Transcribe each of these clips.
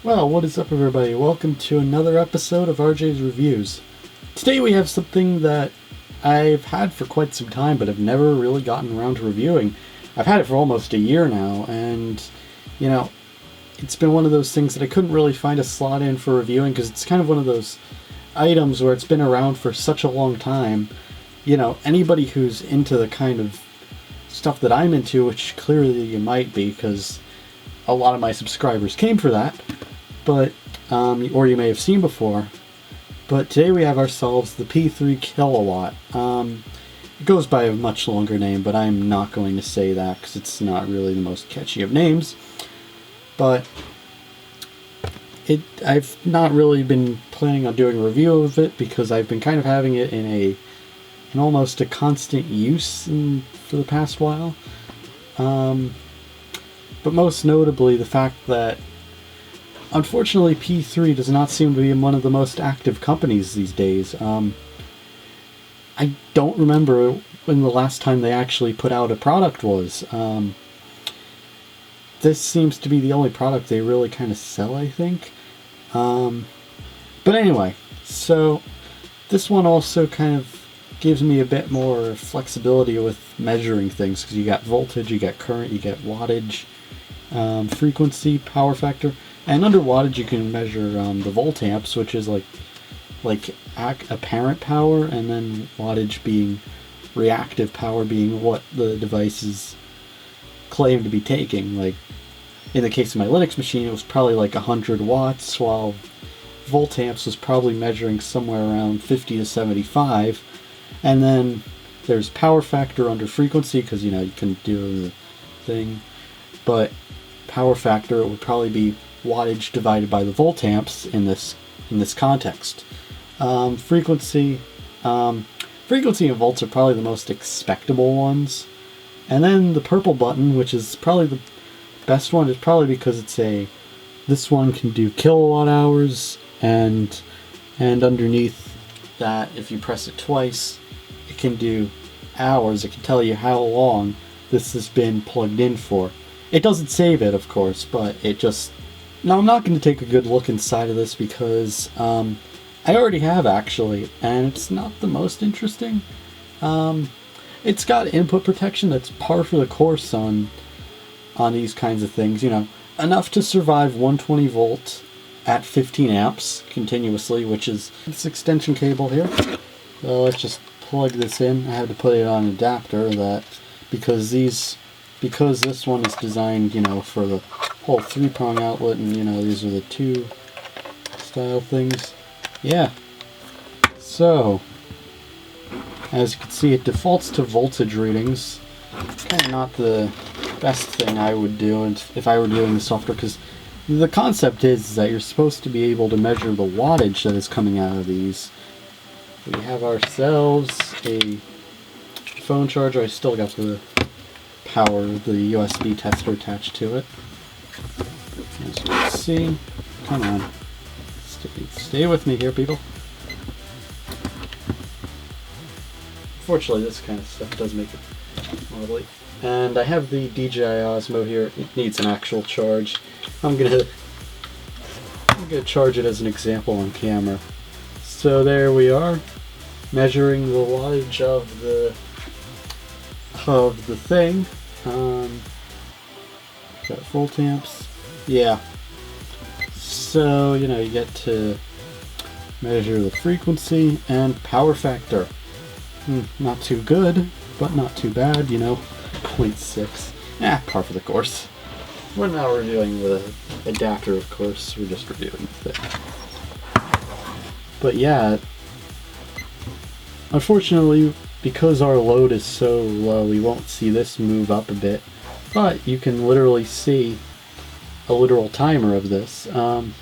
Well, what is up everybody? Welcome to another episode of RJ's Reviews. Today we have something that I've had for quite some time, but I've never really gotten around to reviewing. I've had it for almost a year now, and, you know, it's been one of those things that I couldn't really find a slot in for reviewing, because it's kind of one of those items where it's been around for such a long time. You know, anybody who's into the kind of stuff that I'm into, which clearly you might be, because a lot of my subscribers came for that, but or you may have seen before. But today we have ourselves the P3 Kilowatt. It goes by a much longer name, but I'm not going to say that because it's not really the most catchy of names. But I've not really been planning on doing a review of it because I've been kind of having it in almost a constant use for the past while. But most notably the fact that unfortunately P3 does not seem to be one of the most active companies these days. I don't remember when the last time they actually put out a product was. This seems to be the only product they really kind of sell, I think. But anyway, so this one also kind of gives me a bit more flexibility with measuring things, because you got voltage, you got current, you get wattage, frequency, power factor, and under wattage you can measure the voltamps, which is like apparent power, and then wattage being reactive power, being what the devices claim to be taking. Like in the case of my Linux machine, it was probably like 100 watts, while voltamps was probably measuring somewhere around 50 to 75. And then there's power factor under frequency, because you know you can do the thing, but power factor would probably be wattage divided by the voltamps in this context. Frequency and volts are probably the most expectable ones, and then the purple button, which is probably the best one, is probably because this one can do kilowatt hours, and underneath that, if you press it twice, it can do hours. It can tell you how long this has been plugged in for. It doesn't save it, of course, but it just... Now, I'm not going to take a good look inside of this because I already have, actually, and it's not the most interesting. It's got input protection that's par for the course on these kinds of things, you know, enough to survive 120 volts at 15 amps continuously, which is this extension cable here. So let's just plug this in. I have to put it on an adapter because this one is designed, you know, for the whole 3-prong outlet, and you know, these are the 2 style things. Yeah. So, as you can see, it defaults to voltage readings. Kind of not the best thing I would do if I were doing the software, because the concept is that you're supposed to be able to measure the wattage that is coming out of these. We have ourselves a phone charger. I still got the power, the USB tester attached to it. As you can see, come on, stay with me here, people. Unfortunately, this kind of stuff does make it wobbly. And I have the DJI Osmo here. It needs an actual charge. I'm gonna charge it as an example on camera. So there we are, measuring the wattage of the thing. Got voltamps. Yeah. So, you know, you get to measure the frequency and power factor. Not too good, but not too bad, you know. 0.6. Par for the course. We're not reviewing the adapter, of course. We're just reviewing the thing. But yeah, unfortunately, because our load is so low, we won't see this move up a bit. But you can literally see a literal timer of this. I'm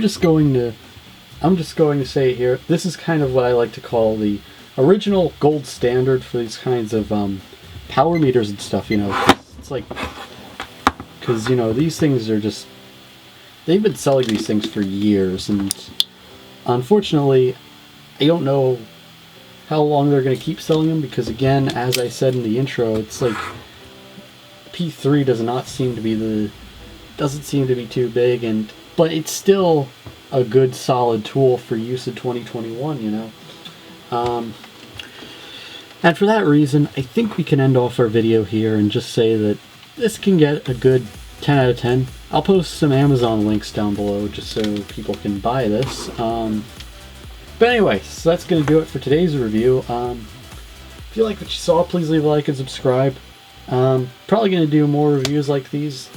just going to say here, this is kind of what I like to call the original gold standard for these kinds of power meters and stuff, you know. It's like, because, you know, these things are just, they've been selling these things for years, and unfortunately, I don't know how long they're going to keep selling them, because again, as I said in the intro, it's like P3 does not seem to be doesn't seem to be too big, but it's still a good solid tool for use in 2021, you know. And for that reason, I think we can end off our video here and just say that this can get a good 10 out of 10. I'll post some Amazon links down below just so people can buy this. But anyway, so that's going to do it for today's review. If you like what you saw, please leave a like and subscribe. Probably going to do more reviews like these.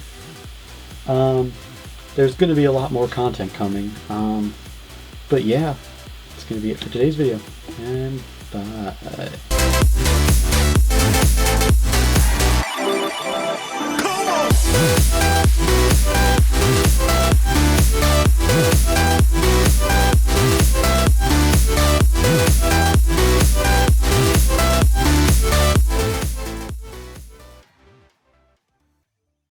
There's going to be a lot more content coming. But yeah, that's going to be it for today's video. And bye. Come on!